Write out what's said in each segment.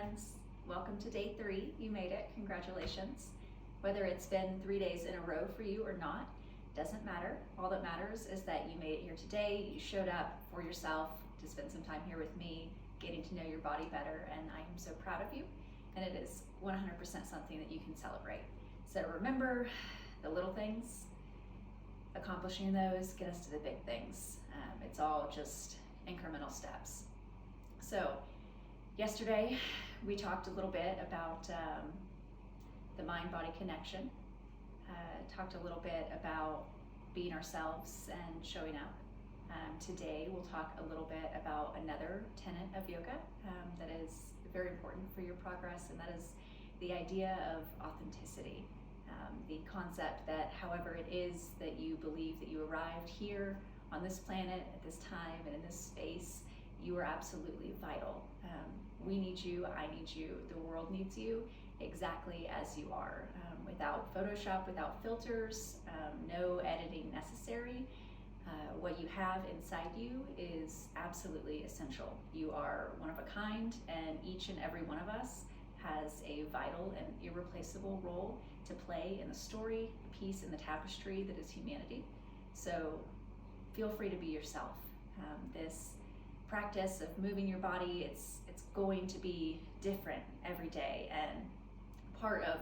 friends. Welcome to day 3. You made it. Congratulations. Whether it's been 3 days in a row for you or not, doesn't matter. All that matters is that you made it here today. You showed up for yourself to spend some time here with me, getting to know your body better, and I am so proud of you. And it is 100% something that you can celebrate. So remember the little things, accomplishing those get us to the big things. It's all just incremental steps. So yesterday we talked a little bit about the mind-body connection, talked a little bit about being ourselves and showing up. Today we'll talk a little bit about another tenet of yoga that is very important for your progress, and that is the idea of authenticity. The concept that however it is that you believe that you arrived here on this planet at this time and in this space, you are absolutely vital. We need you, I need you, the world needs you exactly as you are, without Photoshop, without filters, no editing necessary. What you have inside you is absolutely essential. You are one of a kind, and each and every one of us has a vital and irreplaceable role to play in the story, the piece in the tapestry that is humanity. So feel free to be yourself. This practice of moving your body, it's going to be different every day, and part of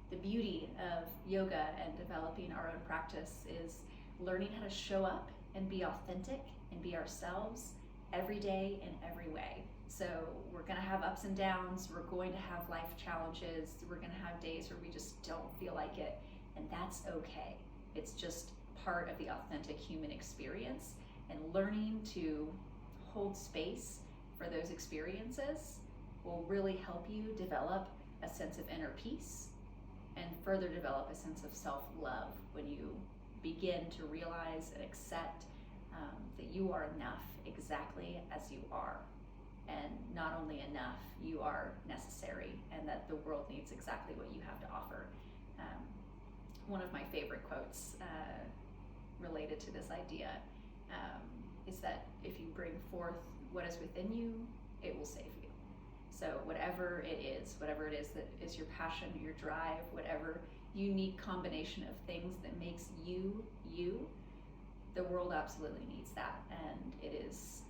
the beauty of yoga and developing our own practice is learning how to show up and be authentic and be ourselves every day in every way. So we're going to have ups and downs, we're going to have life challenges, we're going to have days where we just don't feel like it, and that's okay. It's just part of the authentic human experience, and learning to hold space for those experiences will really help you develop a sense of inner peace and further develop a sense of self-love when you begin to realize and accept that you are enough exactly as you are. And not only enough, you are necessary, and that the world needs exactly what you have to offer. One of my favorite quotes related to this idea is that if you bring forth what is within you, it will save you. So whatever it is that is your passion, your drive, whatever unique combination of things that makes you, you, the world absolutely needs that. And it is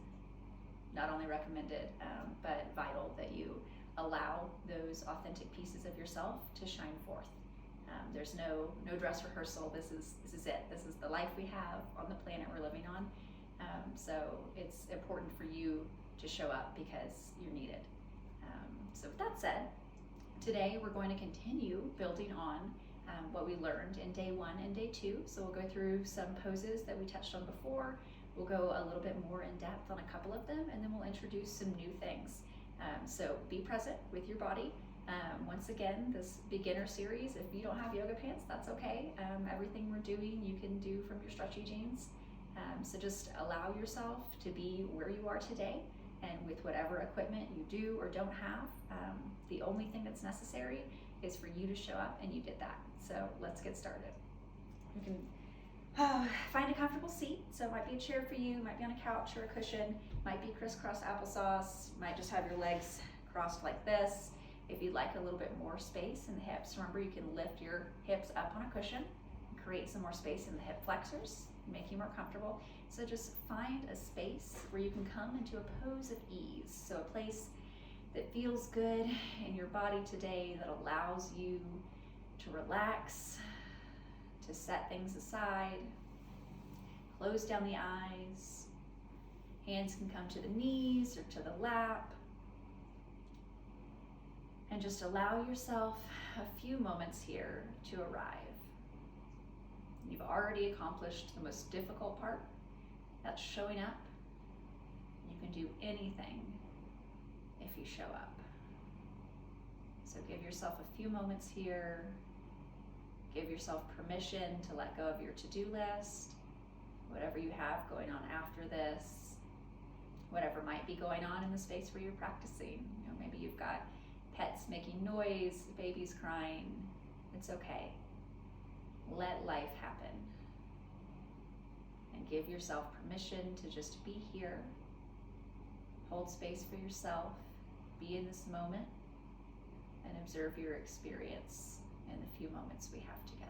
not only recommended, but vital that you allow those authentic pieces of yourself to shine forth. There's no dress rehearsal. This is it. This is the life we have on the planet we're living on. So it's important for you to show up because you're needed. So with that said, today we're going to continue building on what we learned in day 1 and day 2. So we'll go through some poses that we touched on before. We'll go a little bit more in depth on a couple of them, and then we'll introduce some new things. So be present with your body. Once again, this beginner series, if you don't have yoga pants, that's okay. Everything we're doing you can do from your stretchy jeans. So just allow yourself to be where you are today, and with whatever equipment you do or don't have, the only thing that's necessary is for you to show up, and you did that. So let's get started. You can find a comfortable seat. So it might be a chair for you, might be on a couch or a cushion, might be crisscross applesauce, might just have your legs crossed like this. If you'd like a little bit more space in the hips, remember you can lift your hips up on a cushion, create some more space in the hip flexors, make you more comfortable. So just find a space where you can come into a pose of ease. So a place that feels good in your body today, that allows you to relax, to set things aside, close down the eyes, hands can come to the knees or to the lap, and just allow yourself a few moments here to arrive. You've already accomplished the most difficult part, that's showing up. You can do anything if you show up. So give yourself a few moments here. Give yourself permission to let go of your to-do list, whatever you have going on after this, whatever might be going on in the space where you're practicing. Maybe you've got pets making noise, babies crying. It's okay. Let life happen. And give yourself permission to just be here. Hold space for yourself. Be in this moment. and observe your experience in the few moments we have together.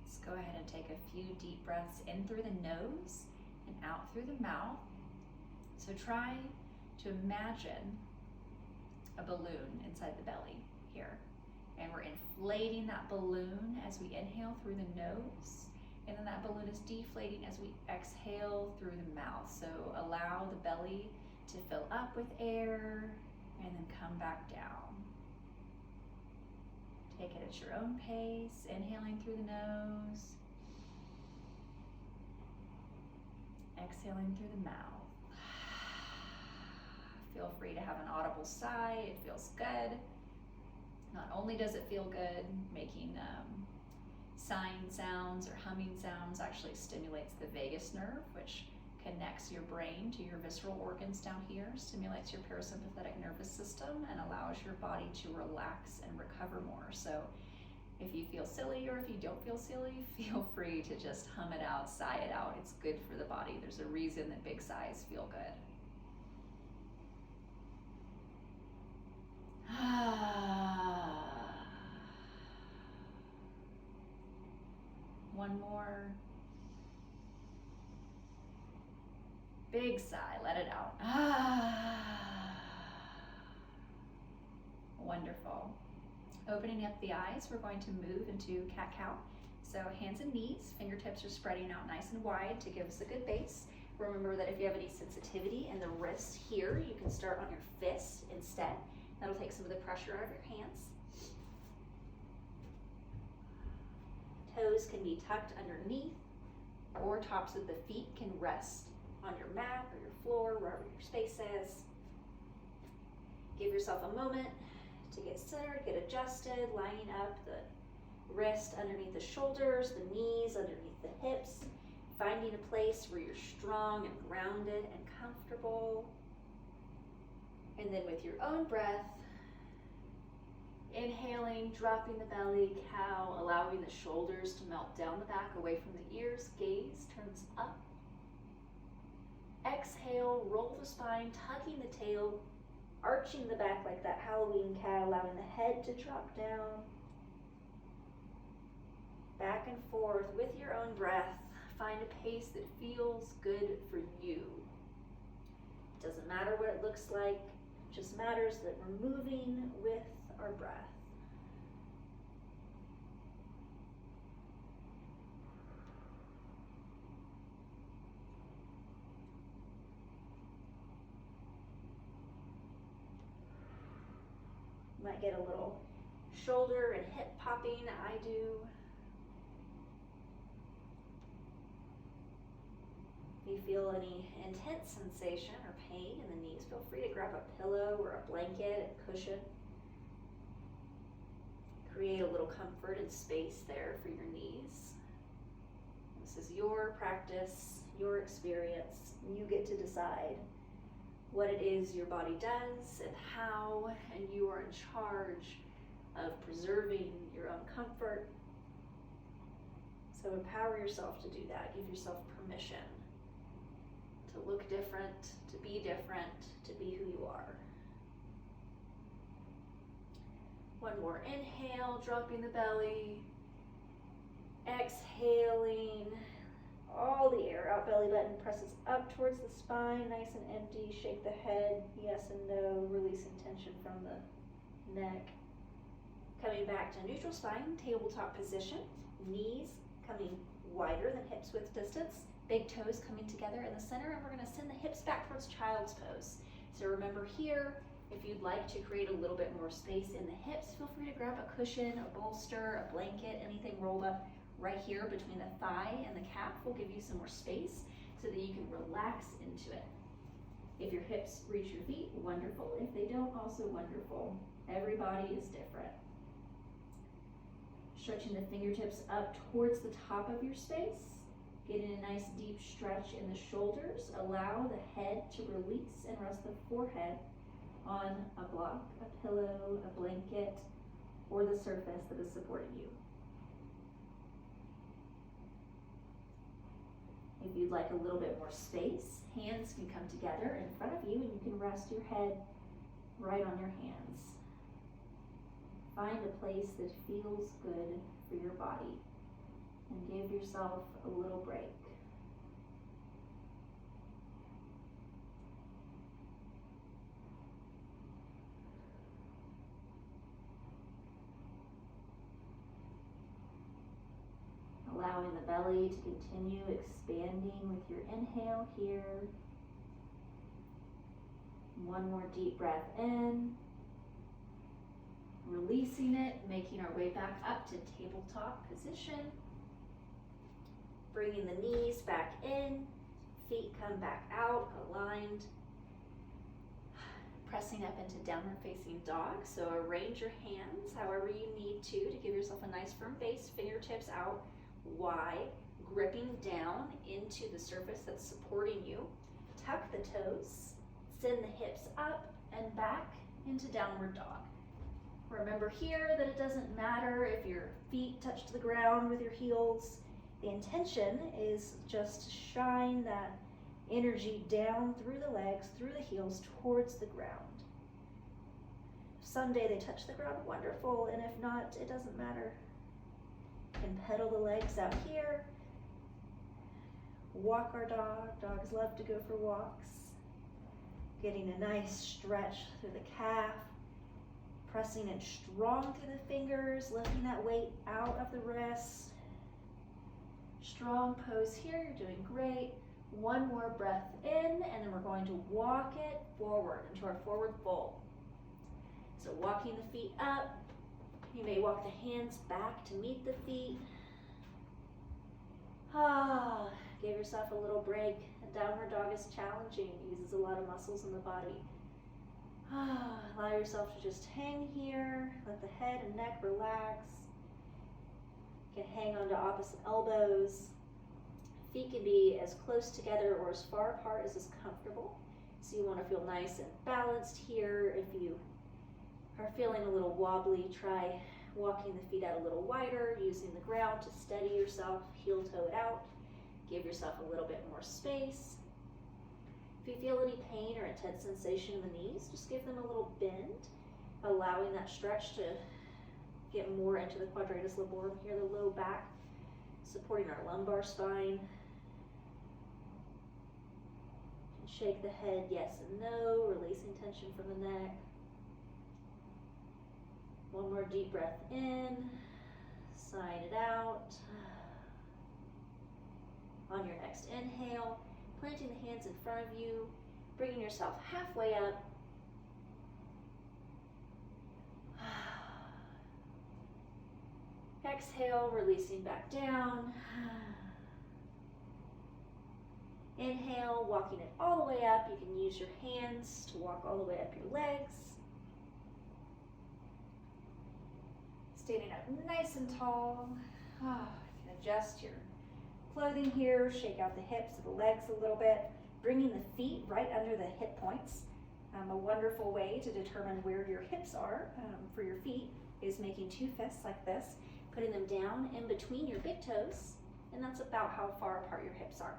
Let's go ahead and take a few deep breaths in through the nose and out through the mouth. So try to imagine a balloon inside the belly here. And we're inflating that balloon as we inhale through the nose. And then that balloon is deflating as we exhale through the mouth. So allow the belly to fill up with air and then come back down. Take it at your own pace, inhaling through the nose, exhaling through the mouth. Feel free to have an audible sigh. It feels good. Not only does it feel good, making sighing sounds or humming sounds actually stimulates the vagus nerve, which connects your brain to your visceral organs down here, stimulates your parasympathetic nervous system, and allows your body to relax and recover more. So if you feel silly or if you don't feel silly, feel free to just hum it out, sigh it out. It's good for the body. There's a reason that big sighs feel good. One more. Big sigh, let it out. Wonderful. Opening up the eyes, we're going to move into cat-cow. So hands and knees, fingertips are spreading out nice and wide to give us a good base. Remember that if you have any sensitivity in the wrist here, you can start on your fist instead. That'll take some of the pressure out of your hands. Toes can be tucked underneath, or tops of the feet can rest on your mat or your floor, wherever your space is. Give yourself a moment to get centered, get adjusted, lining up the wrist underneath the shoulders, the knees underneath the hips, finding a place where you're strong and grounded and comfortable. And then with your own breath, inhaling, dropping the belly, cow, allowing the shoulders to melt down the back away from the ears, gaze turns up. Exhale, roll the spine, tucking the tail, arching the back like that Halloween cow, allowing the head to drop down. Back and forth with your own breath. Find a pace that feels good for you. It doesn't matter what it looks like, it just matters that we're moving with our breath. You might get a little shoulder and hip popping. I do. If you feel any intense sensation or pain in the knees, feel free to grab a pillow or a blanket and cushion. Create a little comfort and space there for your knees. This is your practice, your experience. You get to decide what it is your body does and how, and you are in charge of preserving your own comfort. So empower yourself to do that. Give yourself permission to look different, to be who you are. One more inhale, dropping the belly. Exhaling all the air out, belly button presses up towards the spine, nice and empty. Shake the head, yes and no, releasing tension from the neck. Coming back to neutral spine, tabletop position. Knees coming wider than hips width distance. Big toes coming together in the center, and we're going to send the hips back towards child's pose. So remember here, if you'd like to create a little bit more space in the hips, feel free to grab a cushion, a bolster, a blanket, anything rolled up right here between the thigh and the calf will give you some more space so that you can relax into it. If your hips reach your feet, wonderful. If they don't, also wonderful. Every body is different. Stretching the fingertips up towards the top of your space. Getting a nice deep stretch in the shoulders. Allow the head to release and rest the forehead on a block, a pillow, a blanket, or the surface that is supporting you. If you'd you'd like a little bit more space, hands can come together in front of you and you can rest your head right on your hands. Find a place that feels good for your body and give yourself a little break. Allowing the belly to continue expanding with your inhale here. One more deep breath in. Releasing it, making our way back up to tabletop position. Bringing the knees back in, feet come back out, aligned. Pressing up into downward facing dog. So arrange your hands however you need to give yourself a nice firm base, fingertips out wide, gripping down into the surface that's supporting you. Tuck the toes, send the hips up and back into downward dog. Remember here that it doesn't matter if your feet touch the ground with your heels. The intention is just to shine that energy down through the legs, through the heels, towards the ground. If someday they touch the ground, wonderful, and if not, it doesn't matter. You can pedal the legs out here. Walk our dog. Dogs love to go for walks. Getting a nice stretch through the calf. Pressing it strong through the fingers, lifting that weight out of the wrists. Strong pose here, you're doing great. One more breath in, and then we're going to walk it forward into our forward fold. So walking the feet up, you may walk the hands back to meet the feet. Give yourself a little break. A downward dog is challenging, it uses a lot of muscles in the body. Allow yourself to just hang here, let the head and neck relax. You can hang onto opposite elbows. Feet can be as close together or as far apart as is comfortable. So you want to feel nice and balanced here. If you are feeling a little wobbly, try walking the feet out a little wider, using the ground to steady yourself, heel toe it out. Give yourself a little bit more space. If you feel any pain or intense sensation in the knees, just give them a little bend, allowing that stretch to get more into the quadratus laborum here, the low back, supporting our lumbar spine. Shake the head yes and no, releasing tension from the neck. One more deep breath in, sign it out. On your next inhale, planting the hands in front of you, bringing yourself halfway up. Exhale, releasing back down. Inhale, walking it all the way up. You can use your hands to walk all the way up your legs. Standing up nice and tall. You can adjust your clothing here, shake out the hips of the legs a little bit, bringing the feet right under the hip points. A wonderful way to determine where your hips are for your feet is making two fists like this, putting them down in between your big toes, and that's about how far apart your hips are.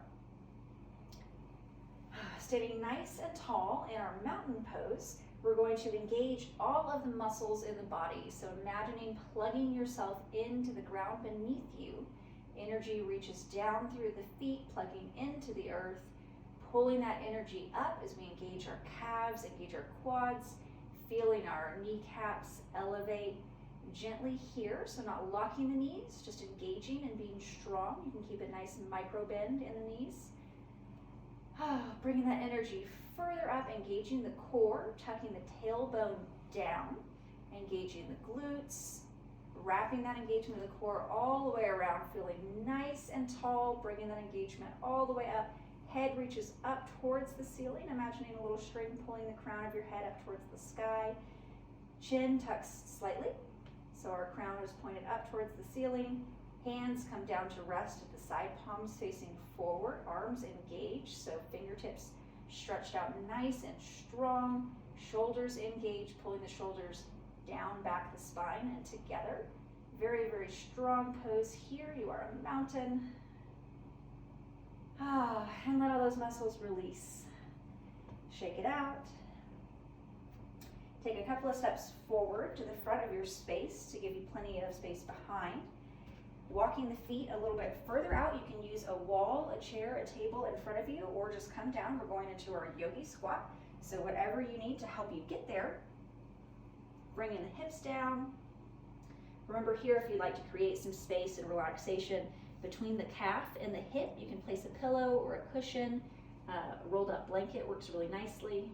Standing nice and tall in our mountain pose, we're going to engage all of the muscles in the body. So imagining plugging yourself into the ground beneath you. Energy reaches down through the feet, plugging into the earth, pulling that energy up as we engage our calves, engage our quads, feeling our kneecaps elevate gently here, so not locking the knees, just engaging and being strong. You can keep a nice micro bend in the knees. Bringing that energy further up, engaging the core, tucking the tailbone down, engaging the glutes, wrapping that engagement of the core all the way around, feeling nice and tall, bringing that engagement all the way up. Head reaches up towards the ceiling, imagining a little string pulling the crown of your head up towards the sky. Chin tucks slightly, so our crown is pointed up towards the ceiling. Hands come down to rest at the side, palms facing forward, arms engaged, so fingertips stretched out nice and strong, shoulders engaged, pulling the shoulders down, back the spine and together. Very, very strong pose here. You are a mountain. And let all those muscles release. Shake it out. Take a couple of steps forward to the front of your space to give you plenty of space behind. Walking the feet a little bit further out, you can use a wall, a chair, a table in front of you, or just come down. We're going into our yogi squat. So whatever you need to help you get there. Bringing the hips down. Remember here, if you'd like to create some space and relaxation between the calf and the hip, you can place a pillow or a cushion. A rolled up blanket works really nicely.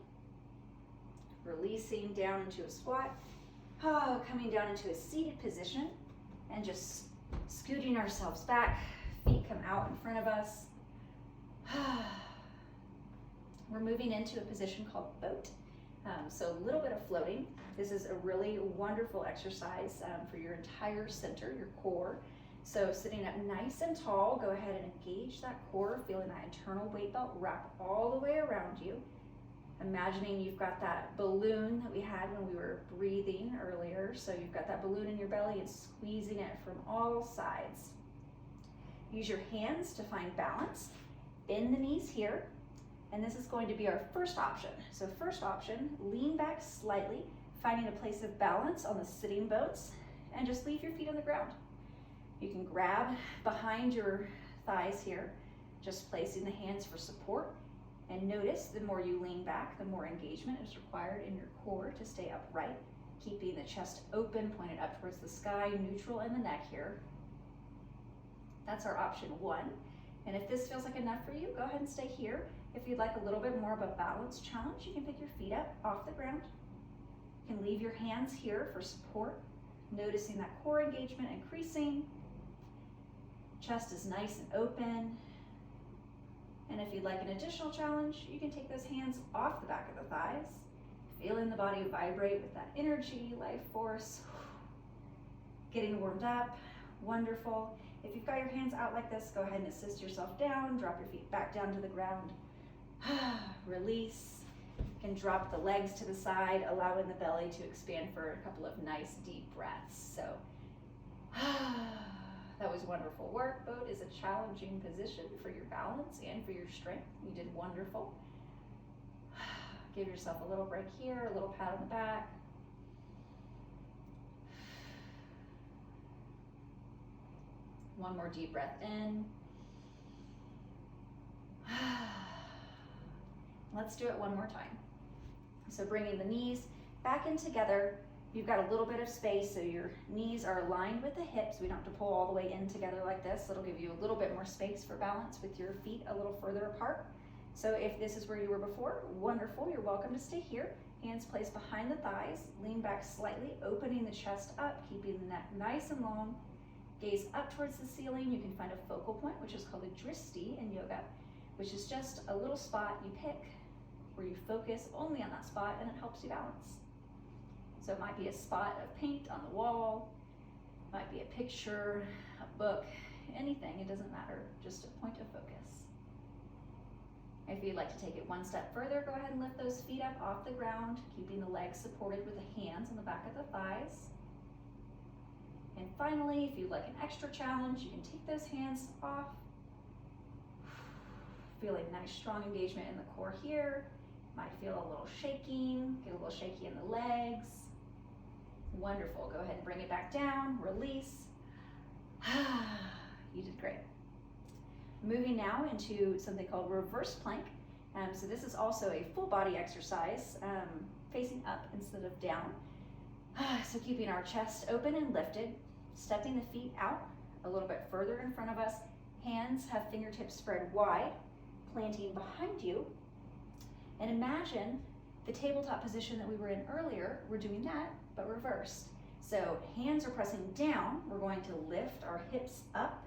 Releasing down into a squat. Coming down into a seated position and just scooting ourselves back. Feet come out in front of us. We're moving into a position called boat. So a little bit of floating. This is a really wonderful exercise for your entire center, your core. So sitting up nice and tall, go ahead and engage that core, feeling that internal weight belt wrap all the way around you. Imagining you've got that balloon that we had when we were breathing earlier. So you've got that balloon in your belly and squeezing it from all sides. Use your hands to find balance. Bend the knees here. And this is going to be our first option. So first option, lean back slightly, finding a place of balance on the sitting bones, and just leave your feet on the ground. You can grab behind your thighs here, just placing the hands for support. And notice the more you lean back, the more engagement is required in your core to stay upright, keeping the chest open, pointed up towards the sky, neutral in the neck here. That's our option one. And if this feels like enough for you, go ahead and stay here. If you'd like a little bit more of a balance challenge, you can pick your feet up off the ground. You can leave your hands here for support, noticing that core engagement increasing. Chest is nice and open. And if you'd like an additional challenge, you can take those hands off the back of the thighs, feeling the body vibrate with that energy, life force, getting warmed up. Wonderful. If you've got your hands out like this, go ahead and assist yourself down, drop your feet back down to the ground. Release. You can drop the legs to the side, allowing the belly to expand for a couple of nice deep breaths. So that was wonderful work. Boat is a challenging position for your balance and for your strength. You did wonderful. Give yourself a little break here, a little pat on the back. One more deep breath in. Let's do it one more time. So bringing the knees back in together. You've got a little bit of space, so your knees are aligned with the hips. We don't have to pull all the way in together like this. It'll give you a little bit more space for balance with your feet a little further apart. So if this is where you were before, wonderful. You're welcome to stay here. Hands placed behind the thighs. Lean back slightly, opening the chest up, keeping the neck nice and long. Gaze up towards the ceiling. You can find a focal point, which is called a drishti in yoga, which is just a little spot you pick where you focus only on that spot and it helps you balance. So it might be a spot of paint on the wall, might be a picture, a book, anything, it doesn't matter, just a point of focus. If you'd like to take it one step further, go ahead and lift those feet up off the ground, keeping the legs supported with the hands on the back of the thighs. And finally, if you'd like an extra challenge, you can take those hands off. Feeling nice, strong engagement in the core here. Might feel a little shaking, get a little shaky in the legs. Wonderful, go ahead and bring it back down, release. You did great. Moving now into something called reverse plank. So this is also a full body exercise, facing up instead of down. So keeping our chest open and lifted, stepping the feet out a little bit further in front of us. Hands have fingertips spread wide, planting behind you. And imagine the tabletop position that we were in earlier. We're doing that, but reversed. So hands are pressing down. We're going to lift our hips up,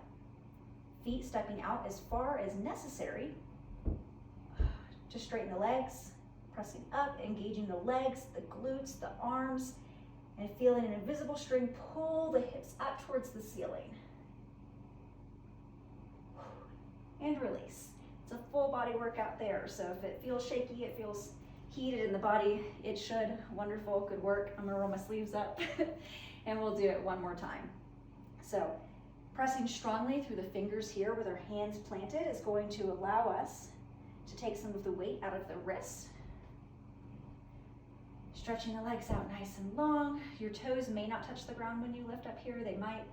feet stepping out as far as necessary to straighten the legs, pressing up, engaging the legs, the glutes, the arms, and feeling an invisible string pull the hips up towards the ceiling. And release. It's a full body workout there. So if it feels shaky, it feels heated in the body, it should. Wonderful, good work. I'm gonna roll my sleeves up and we'll do it one more time. So Pressing strongly through the fingers here with our hands planted is going to allow us to take some of the weight out of the wrist. Stretching the legs out nice and long. Your toes may not touch the ground when you lift up here. They might.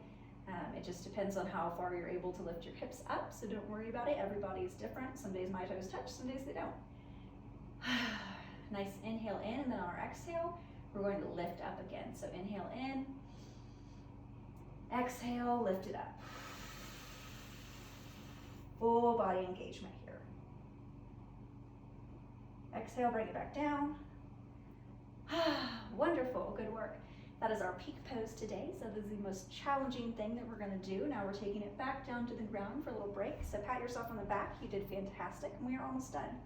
It just depends on how far you're able to lift your hips up, so don't worry about it. Everybody's different. Some days my toes touch, some days they don't. Nice inhale in, and then on our exhale, we're going to lift up again. So inhale in, exhale, lift it up. Full body engagement here. Exhale, bring it back down. Wonderful, good work. That is our peak pose today. So this is the most challenging thing that we're gonna do. Now we're taking it back down to the ground for a little break. So pat yourself on the back, you did fantastic, and we are almost done.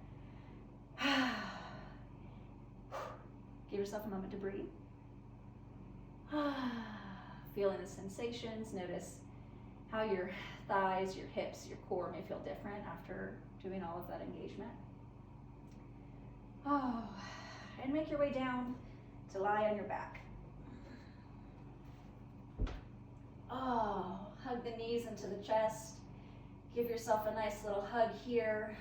Give yourself a moment to breathe. Feeling the sensations, notice how your thighs, your hips, your core may feel different after doing all of that engagement. And make your way down to lie on your back. Hug the knees into the chest. Give yourself a nice little hug here.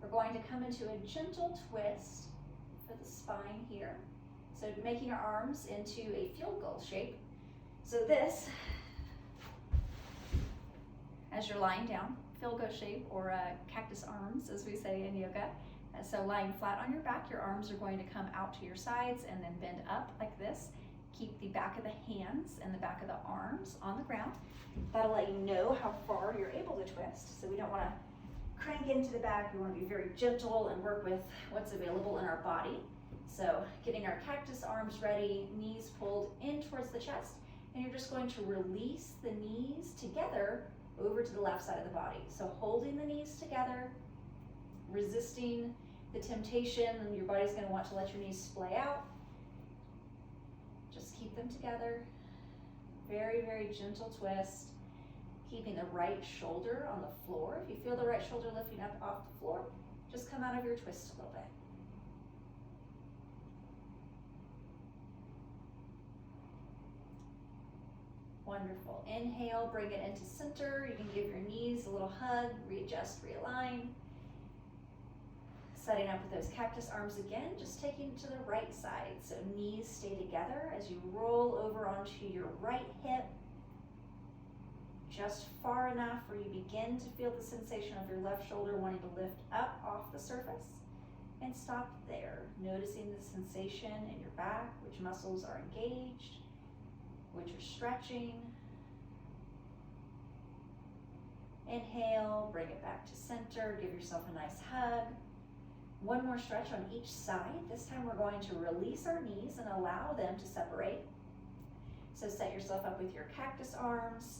We're going to come into a gentle twist for the spine here. So making our arms into a field goal shape. So this, as you're lying down, field goal shape, or cactus arms, as we say in yoga. So lying flat on your back, your arms are going to come out to your sides and then bend up like this. Keep the back of the hands and the back of the arms on the ground. That'll let you know how far you're able to twist. So we don't want to crank into the back. We want to be very gentle and work with what's available in our body. So getting our cactus arms ready, knees pulled in towards the chest, and you're just going to release the knees together over to the left side of the body. So holding the knees together, resisting the temptation, and your body's going to want to let your knees splay out. Just keep them together. Very, very gentle twist. Keeping the right shoulder on the floor. If you feel the right shoulder lifting up off the floor, just come out of your twist a little bit. Wonderful. Inhale, bring it into center. You can give your knees a little hug, readjust, realign. Setting up with those cactus arms again, just taking to the right side. So knees stay together as you roll over onto your right hip, just far enough where you begin to feel the sensation of your left shoulder wanting to lift up off the surface, and stop there, noticing the sensation in your back, which muscles are engaged, which are stretching. Inhale, bring it back to center, give yourself a nice hug. One more stretch on each side. This time we're going to release our knees and allow them to separate. So set yourself up with your cactus arms,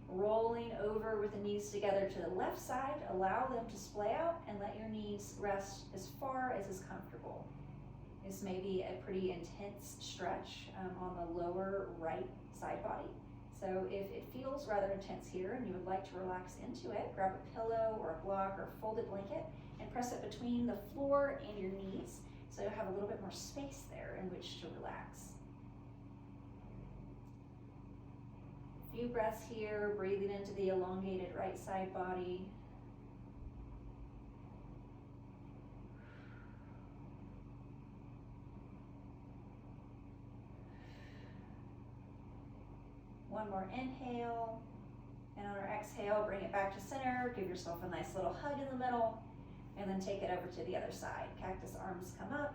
rolling over with the knees together to the left side. Allow them to splay out and let your knees rest as far as is comfortable. This may be a pretty intense stretch on the lower right side body. So if it feels rather intense here and you would like to relax into it, grab a pillow or a block or a folded blanket and press it between the floor and your knees so you'll have a little bit more space there in which to relax. A few breaths here, breathing into the elongated right side body. One more inhale, and on our exhale, bring it back to center. Give yourself a nice little hug in the middle, and then take it over to the other side. Cactus arms come up,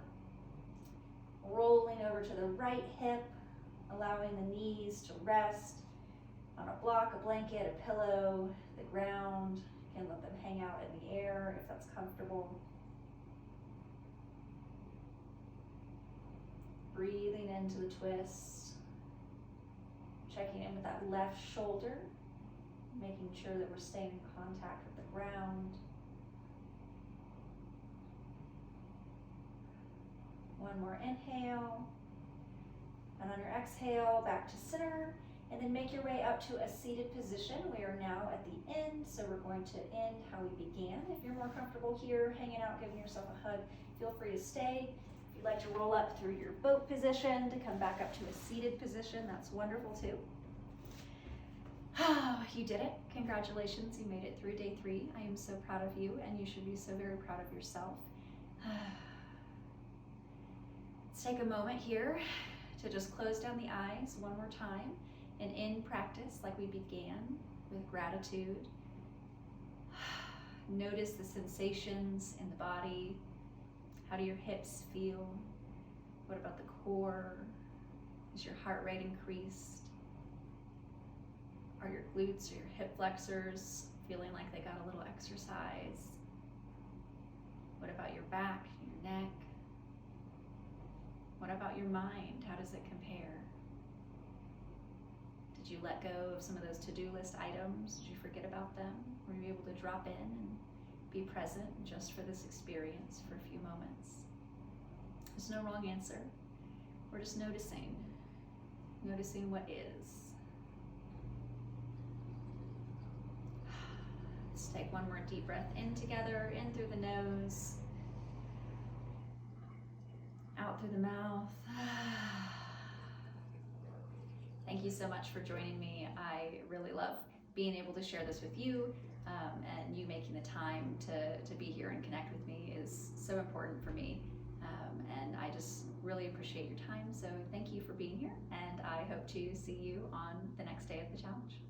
rolling over to the right hip, allowing the knees to rest on a block, a blanket, a pillow, the ground. You can let them hang out in the air if that's comfortable. Breathing into the twist. Checking in with that left shoulder, making sure that we're staying in contact with the ground. One more inhale, and on your exhale, back to center, and then make your way up to a seated position. We are now at the end, so we're going to end how we began. If you're more comfortable here, hanging out, giving yourself a hug, feel free to stay. If If you'd like to roll up through your boat position to come back up to a seated position, that's wonderful too. You did it. Congratulations, you made it through day 3. I am so proud of you, and you should be so very proud of yourself. Let's take a moment here to just close down the eyes one more time and end practice like we began, with gratitude. Notice the sensations in the body. How do your hips feel? What about the core? Is your heart rate increased? Are your glutes or your hip flexors feeling like they got a little exercise? What about your back, your neck? What about your mind? How does it compare? Did you let go of some of those to-do list items? Did you forget about them? Were you able to drop in and be present just for this experience for a few moments? There's no wrong answer. We're just noticing what is. Let's take one more deep breath in together, in through the nose, out through the mouth. Thank you so much for joining me. I really love being able to share this with you, and you making the time to be here and connect with me is so important for me. And I just really appreciate your time. So thank you for being here, and I hope to see you on the next day of the challenge.